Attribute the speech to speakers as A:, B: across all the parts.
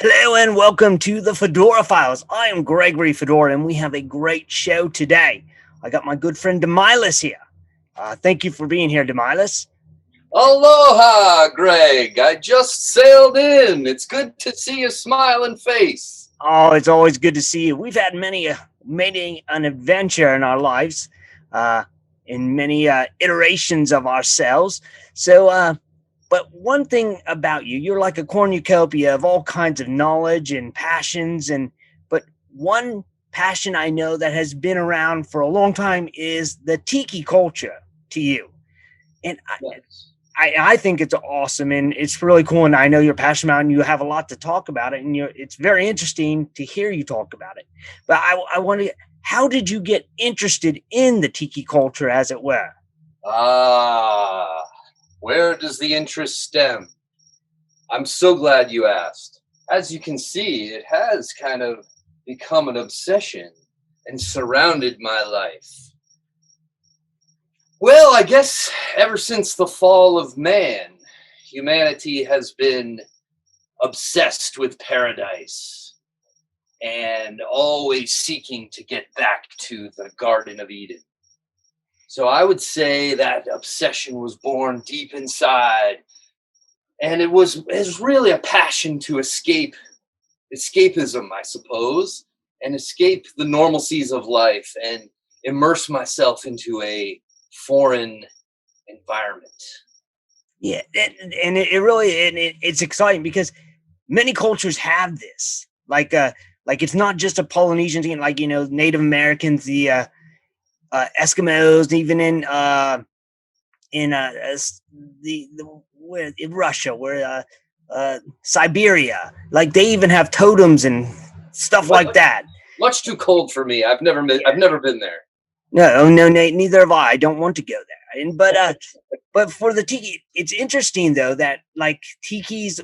A: Hello and welcome to the Fedora Files. I am Gregory Fedora and we have a great show today. I got my good friend Demilus here. Thank you for being here, Demilus.
B: Aloha, Greg. I just sailed in. It's good to see a smiling face.
A: Oh, it's always good to see you. We've had many an adventure in our lives, in many iterations of ourselves. But one thing about you, you're like a cornucopia of all kinds of knowledge and passions. But one passion I know that has been around for a long time is the Tiki culture to you. And
B: Yes.
A: I think it's awesome and it's really cool. And I know you're passionate about it and you have a lot to talk about it. And it's very interesting to hear you talk about it. But I wonder, how did you get interested in the Tiki culture, as it were?
B: Ah, where does the interest stem? I'm so glad you asked. As you can see, it has kind of become an obsession and surrounded my life. Well, I guess ever since the fall of man, humanity has been obsessed with paradise and always seeking to get back to the Garden of Eden. So I would say that obsession was born deep inside, and it was really a passion to escapism, I suppose, and escape the normalcies of life and immerse myself into a foreign environment.
A: Yeah, and it really it's exciting because many cultures have this. Like it's not just a Polynesian thing. Like Native Americans, the Eskimos, even in where in Russia, where Siberia, like they even have totems and stuff
B: Much,
A: like that.
B: much too cold for me. I've
A: Yeah.
B: never been there.
A: No, oh, no, neither have I. I don't want to go there. But for the tiki, it's interesting though that like tiki's,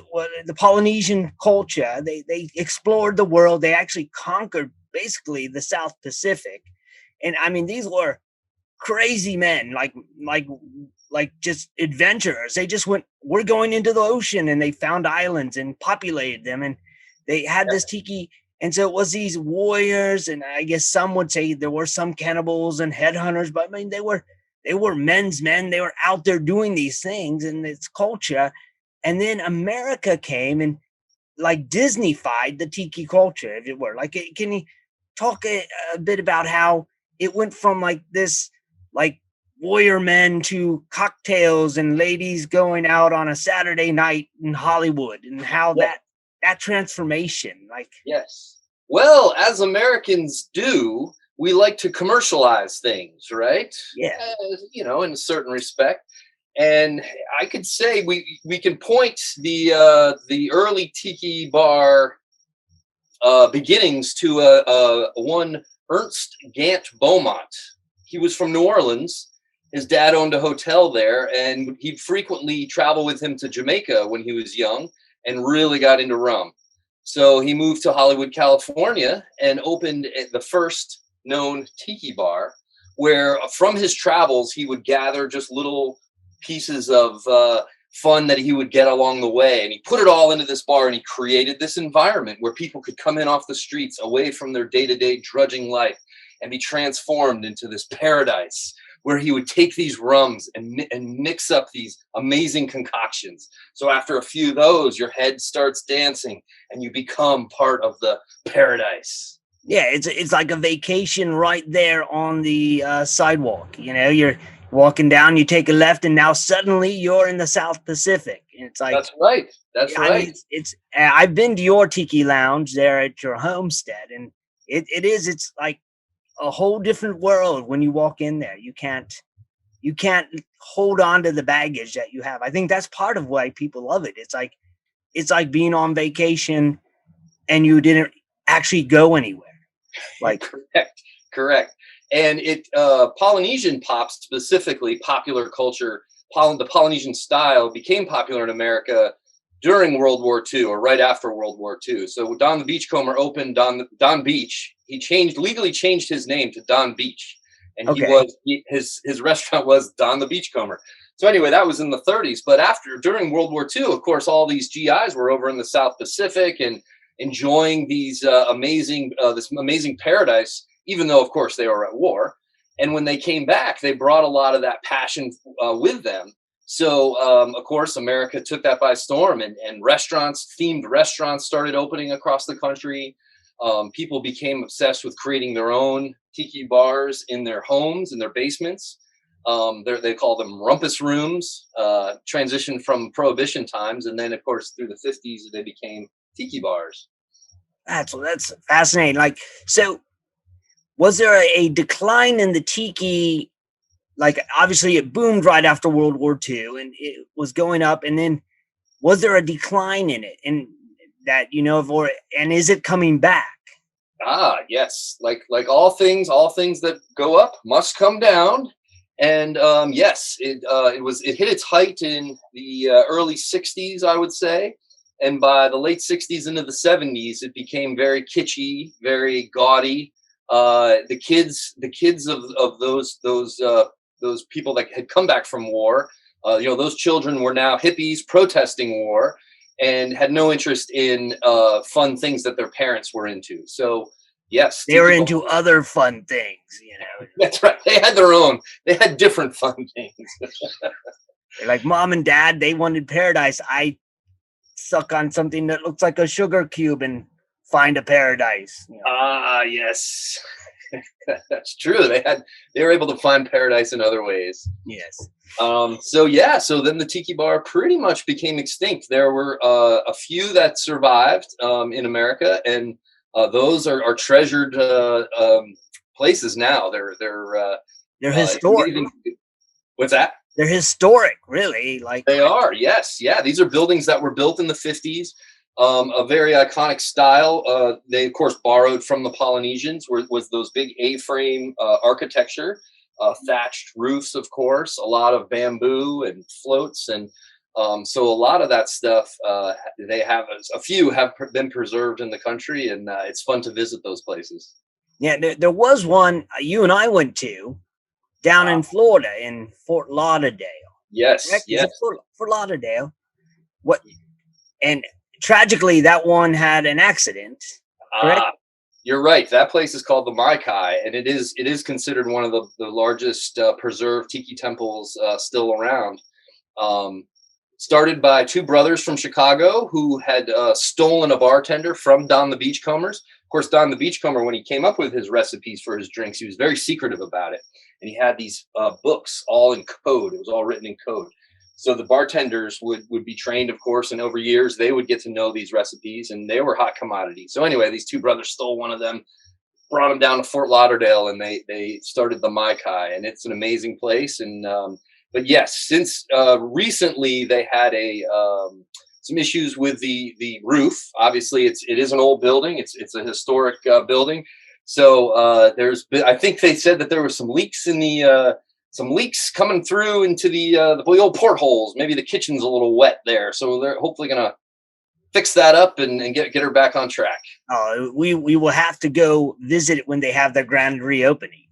A: the Polynesian culture, they explored the world. They actually conquered basically the South Pacific, and I mean these were crazy men, like just adventurers. They just went. We're going into the ocean, and they found islands and populated them, and they had this tiki. And so it was these warriors, and I guess some would say there were some cannibals and headhunters, but I mean they were men's men. They were out there doing these things in this culture. And then America came and like Disneyfied the tiki culture, if it were. Can you talk a bit about how it went from like this, like warrior men to cocktails and ladies going out on a Saturday night in Hollywood, and how
B: Yeah.
A: that transformation, like,
B: Yes. Well, as Americans do, we like to commercialize things, right?
A: yeah,
B: In a certain respect. And I could say we can point the early tiki bar beginnings to one Ernst Gant Beaumont. He was from New Orleans. His dad owned a hotel there, and he'd frequently travel with him to Jamaica when he was young and really got into rum. So he moved to Hollywood, California, and opened the first known tiki bar, where from his travels he would gather just little pieces of fun that he would get along the way, and he put it all into this bar, and he created this environment where people could come in off the streets, away from their day-to-day drudging life, and be transformed into this paradise where he would take these rums and mix up these amazing concoctions. So after a few of those, your head starts dancing and you become part of the paradise.
A: yeah. It's like a vacation right there on the sidewalk. You're walking down, you take a left, and now suddenly you're in the South Pacific. And it's like,
B: That's right. That's
A: I mean,
B: right.
A: it's I've been to your tiki lounge there at your homestead, and it's like a whole different world when you walk in there. You can't hold on to the baggage that you have. I think that's part of why people love it. It's like being on vacation and you didn't actually go anywhere. Like,
B: Correct. Correct. And Polynesian pop, specifically popular culture, the Polynesian style became popular in America during World War II or right after World War II. So Don the Beachcomber opened Don Beach. He legally changed his name to Don Beach, and
A: okay,
B: his restaurant was Don the Beachcomber. So anyway, that was in the 30s. But during World War II, of course, all these GIs were over in the South Pacific, and enjoying these this amazing paradise, even though, of course, they were at war. And when they came back, they brought a lot of that passion with them. So, of course, America took that by storm, and themed restaurants started opening across the country. People became obsessed with creating their own tiki bars in their homes, in their basements. They call them rumpus rooms, transitioned from Prohibition times. And then, of course, through the 50s, they became tiki bars.
A: That's fascinating. Like, so was there a decline in the tiki? Like, obviously it boomed right after World War II and it was going up. And then was there a decline in it? And that, and is it coming back?
B: Ah, yes. Like all things that go up must come down. And yes, it hit its height in the early 60s, I would say. And by the late 60s into the 70s, it became very kitschy, very gaudy. The kids of those people that had come back from war, those children were now hippies protesting war and had no interest in fun things that their parents were into. So yes,
A: they were into other fun things,
B: That's right. They had their own. They had different fun things.
A: Like mom and dad, they wanted paradise. I suck on something that looks like a sugar cube and find a paradise.
B: Ah, yes. That's true. They were able to find paradise in other ways.
A: Yes.
B: So then the tiki bar pretty much became extinct. There were a few that survived in America, and those are treasured places now. They're
A: historic.
B: What's that?
A: They're historic, really. Like
B: they are. Yes, yeah. These are buildings that were built in the 50s. A very iconic style. They, of course, borrowed from the Polynesians, was those big A-frame architecture, thatched roofs, of course, a lot of bamboo and floats. And so a lot of that stuff, a few have been preserved in the country, and it's fun to visit those places.
A: Yeah, there was one you and I went to down in Florida, in Fort Lauderdale.
B: Yes,
A: correct?
B: yes.
A: Fort Lauderdale. What? And tragically, that one had an accident. Correct?
B: You're right. That place is called the Maikai, and it is considered one of the largest preserved tiki temples still around. Started by two brothers from Chicago who had stolen a bartender from Don the Beachcombers. Of course, Don the Beachcomber, when he came up with his recipes for his drinks, he was very secretive about it. And he had these books all in code. It was all written in code. So the bartenders would be trained, of course, and over years they would get to know these recipes, and they were hot commodities. So anyway, these two brothers stole one of them, brought them down to Fort Lauderdale, and they started the Maikai, and it's an amazing place. And but yes, since recently they had some issues with the roof. Obviously, it is an old building. It's a historic building. So I think they said that there were some leaks coming through into the old portholes. Maybe the kitchen's a little wet there. So they're hopefully gonna fix that up and get her back on track.
A: We will have to go visit it when they have their grand reopening.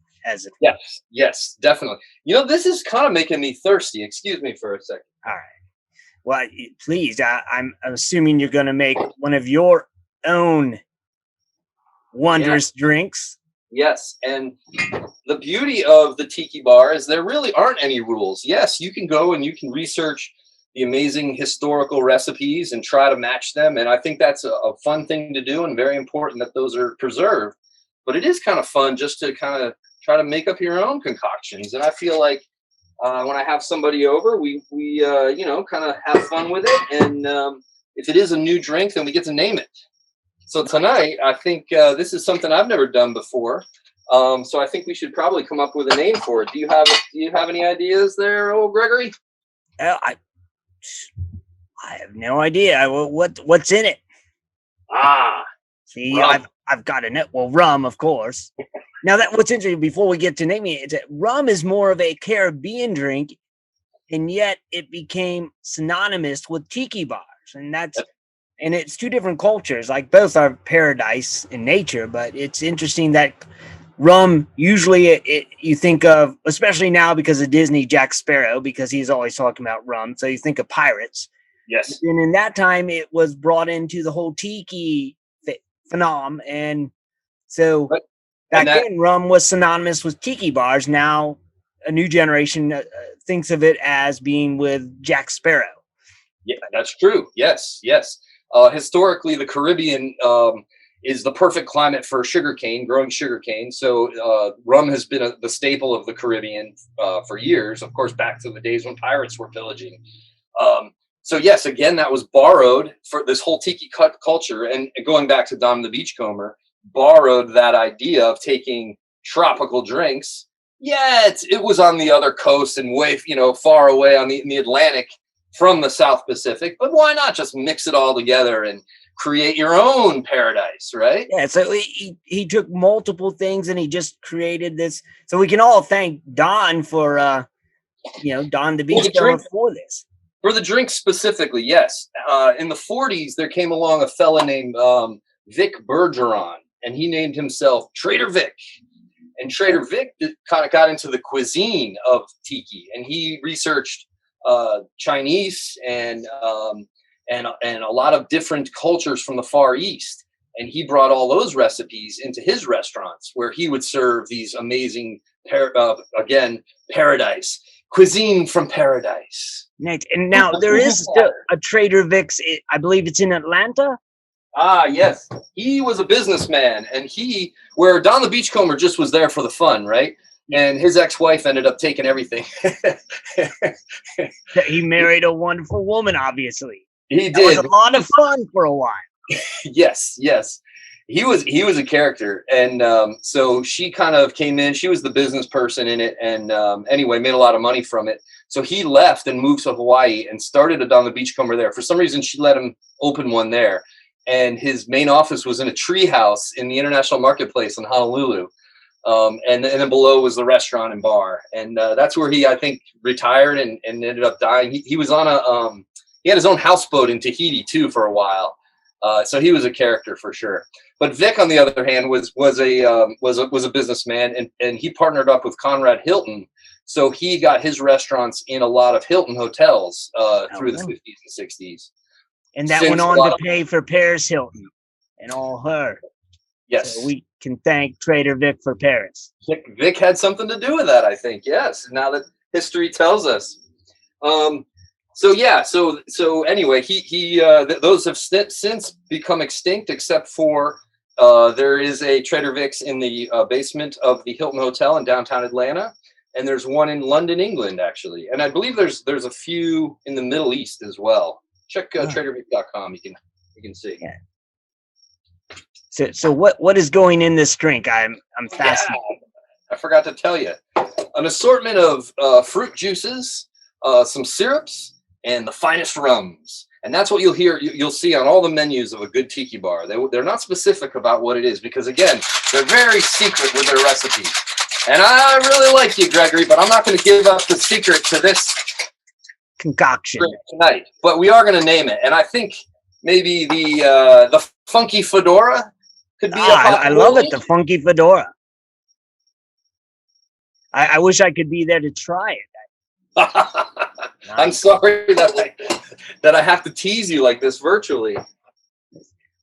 B: Yes, definitely. This is kind of making me thirsty. Excuse me for a second.
A: All right. Well, please, I'm assuming you're going to make one of your own wondrous drinks.
B: Yes, and the beauty of the tiki bar is there really aren't any rules. Yes, you can go and you can research the amazing historical recipes and try to match them, and I think that's a fun thing to do and very important that those are preserved. But it is kind of fun just to kind of try to make up your own concoctions, and I feel like when I have somebody over, we kind of have fun with it, and if it is a new drink, then we get to name it. So tonight, I think this is something I've never done before. So I think we should probably come up with a name for it. Do you have any ideas there, old Gregory?
A: I have no idea. What's in it? See, rum. I've got a net. Well, rum, of course. Now what's interesting, before we get to naming it, rum is more of a Caribbean drink, and yet it became synonymous with tiki bars, and it's two different cultures. Like both are paradise in nature, but it's interesting that rum usually you think of, especially now because of Disney, Jack Sparrow, because he's always talking about rum, so you think of pirates.
B: Yes,
A: and in that time it was brought into the whole tiki phenom. And so
B: But and
A: back
B: that
A: then, rum was synonymous with tiki bars. Now, a new generation thinks of it as being with Jack Sparrow.
B: Yeah, that's true. Yes, yes. Historically, the Caribbean is the perfect climate for sugarcane, growing sugarcane. So rum has been the staple of the Caribbean for years. Of course, back to the days when pirates were pillaging. Um, so yes, again, that was borrowed for this whole tiki culture, and going back to Dom the Beachcomber, borrowed that idea of taking tropical drinks. Yeah, it was on the other coast and way, far away in the Atlantic from the South Pacific, but why not just mix it all together and create your own paradise, right?
A: Yeah, so he took multiple things and he just created this. So we can all thank Don for Don the
B: Well, the
A: Beachcomber
B: drink
A: for this.
B: for the drink specifically, yes. In the 40s, there came along a fella named Vic Bergeron, and he named himself Trader Vic. And Trader Vic kind of got into the cuisine of tiki, and he researched Chinese and a lot of different cultures from the Far East. And he brought all those recipes into his restaurants, where he would serve these amazing, paradise cuisine from paradise.
A: Nice. And now there is still a Trader Vic's. I believe it's in Atlanta.
B: Ah, yes. He was a businessman, and where Don the Beachcomber just was there for the fun, right? And his ex-wife ended up taking everything.
A: He married a wonderful woman, obviously.
B: He
A: That
B: did.
A: was a lot of fun for a while.
B: Yes, yes. He was a character, and so she kind of came in. She was the business person in it, and anyway, made a lot of money from it. So he left and moved to Hawaii and started a Don the Beachcomber there. For some reason, she let him open one there, and his main office was in a tree house in the International Marketplace in Honolulu. And then below was the restaurant and bar, and that's where he, I think, retired and ended up dying. He was on he had his own houseboat in Tahiti too for a while, so he was a character for sure. But Vic, on the other hand, was a businessman, and he partnered up with Conrad Hilton, so he got his restaurants in a lot of Hilton hotels through the 50s and 60s.
A: And that went on to pay for Paris Hilton and all her.
B: Yes.
A: So we can thank Trader Vic for Paris.
B: Vic had something to do with that, I think. Yes. Now that history tells us. So anyway, those have since become extinct, except for there is a Trader Vic's in the basement of the Hilton Hotel in downtown Atlanta, and there's one in London, England, actually, and I believe there's a few in the Middle East as well. Check TraderVic.com. You can see.
A: Yeah. So what is going in this drink? I'm fascinated.
B: Yeah, I forgot to tell you, an assortment of fruit juices, some syrups, and the finest rums. And that's what you'll see on all the menus of a good tiki bar. They're not specific about what it is because, again, they're very secret with their recipes. And I really like you, Gregory, but I'm not going to give up the secret to this
A: concoction
B: tonight. But we are going to name it. And I think maybe the Funky Fedora could be a possibility.
A: I love it, the Funky Fedora. I wish I could be there to try it.
B: Nice. I'm sorry that I have to tease you like this virtually.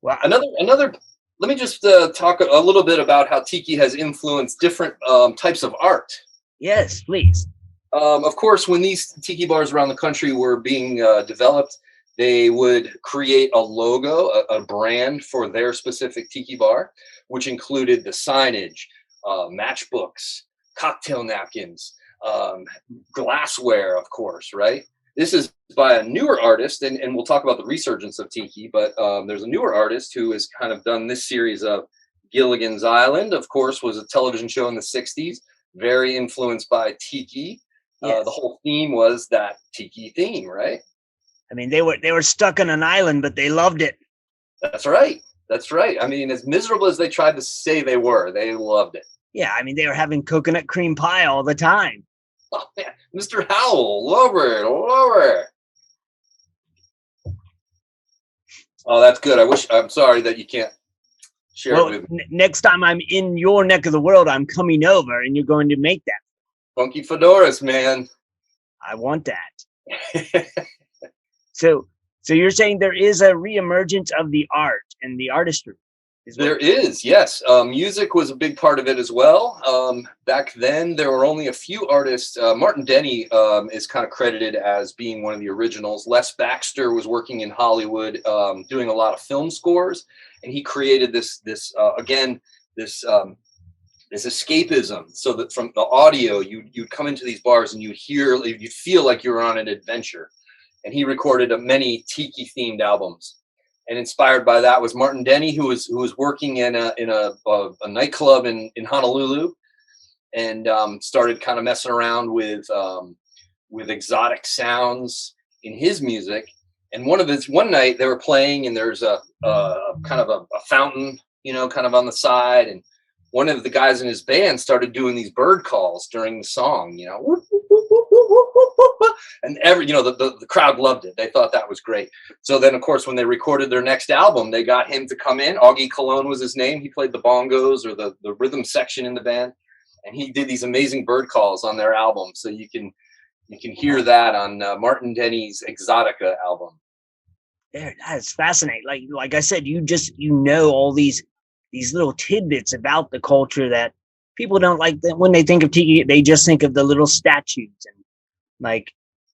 B: Well, another. Let me just talk a little bit about how tiki has influenced different types of art.
A: Yes, please.
B: Of course, when these tiki bars around the country were being developed, they would create a logo, a brand for their specific tiki bar, which included the signage, matchbooks, cocktail napkins, glassware, of course, right? This is by a newer artist, and we'll talk about the resurgence of tiki, but there's a newer artist who has kind of done this series of Gilligan's Island, of course, was a television show in the 60s, very influenced by tiki. Yes. The whole theme was that tiki theme, right?
A: I mean, they were stuck on an island, but they loved it.
B: That's right. That's right. I mean, as miserable as they tried to say they were, they loved it.
A: Yeah, I mean, they were having coconut cream pie all the time.
B: Oh, man. Mr. Howell, lower. Oh, that's good. I'm sorry that you can't share it with me.
A: Next time I'm in your neck of the world, I'm coming over and you're going to make that.
B: Funky fedoras, man.
A: I want that. So you're saying there is a reemergence of the art and the artistry. Is what
B: There is, yes. Music was a big part of it as well. Back then, there were only a few artists. Martin Denny is kind of credited as being one of the originals. Les Baxter was working in Hollywood, doing a lot of film scores, and he created this this escapism, so that from the audio, you'd come into these bars and you'd feel like you were on an adventure. And he recorded many tiki themed albums. And inspired by that was Martin Denny, who was working in a nightclub in Honolulu, and started kind of messing around with exotic sounds in his music. And one night they were playing, and there's a kind of a fountain, kind of on the side, and one of the guys in his band started doing these bird calls during the song, and the crowd loved it. They thought that was great. So then, of course, when they recorded their next album, they got him to come in. Augie Cologne was his name. He played the bongos, or the rhythm section in the band, and he did these amazing bird calls on their album. So you can hear that on Martin Denny's Exotica album.
A: There, that's fascinating. Like I said, you all these little tidbits about the culture that people don't like. That when they think of tiki, they just think of the little statues and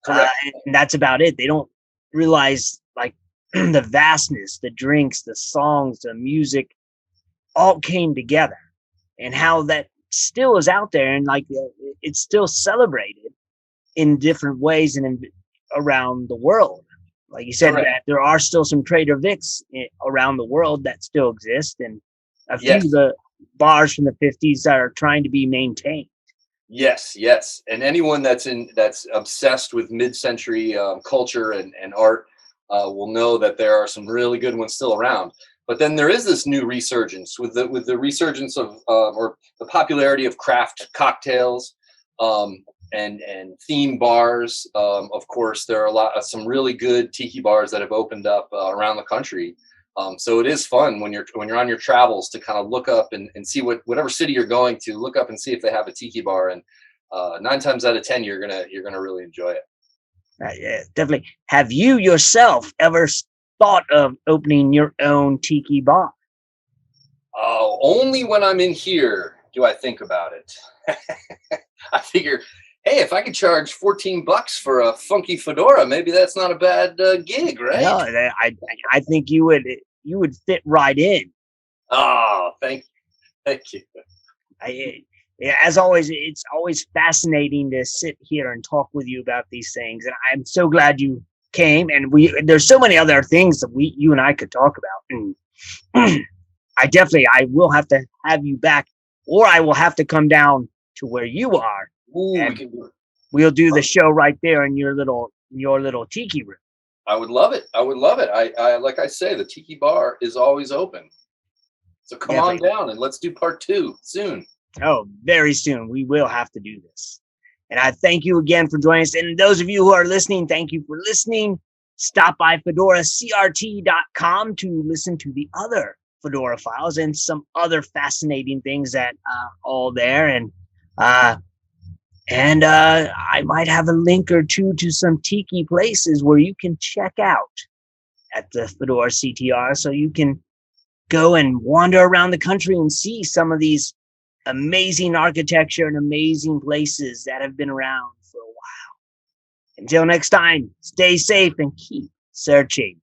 A: and that's about it. They don't realize the vastness, the drinks, the songs, the music, all came together, and how that still is out there, and it's still celebrated in different ways and around the world. Like you said, that there are still some Trader Vic's around the world that still exist, and a few of the bars from the 50s that are trying to be maintained.
B: Yes. And anyone that's obsessed with mid-century culture and art will know that there are some really good ones still around. But then there is this new resurgence with the resurgence of or the popularity of craft cocktails and theme bars. Of course, there are some really good tiki bars that have opened up around the country. So it is fun when you're on your travels to kind of look up and see whatever city you're going to, look up and see if they have a tiki bar. And 9 times out of 10, you're gonna really enjoy it.
A: Yeah, definitely. Have you yourself ever thought of opening your own tiki bar?
B: Oh, only when I'm in here do I think about it. I figure, hey, if I could charge $14 for a funky fedora, maybe that's not a bad gig, right?
A: No, I think you would fit right in.
B: Oh, thank you.
A: As always, it's always fascinating to sit here and talk with you about these things, and I'm so glad you came. And there's so many other things that you and I could talk about. And I will have to have you back, or I will have to come down to where you are.
B: Ooh,
A: we'll do the show right there in your little tiki room.
B: I would love it. I like I say, the tiki bar is always open. So come on down and let's do part 2 soon.
A: Oh, very soon. We will have to do this. And I thank you again for joining us. And those of you who are listening, thank you for listening. Stop by fedoracrt.com to listen to the other Fedora files and some other fascinating things that are all there. And I might have a link or two to some tiki places where you can check out at the Fedora CTR, so you can go and wander around the country and see some of these amazing architecture and amazing places that have been around for a while. Until next time, stay safe and keep searching.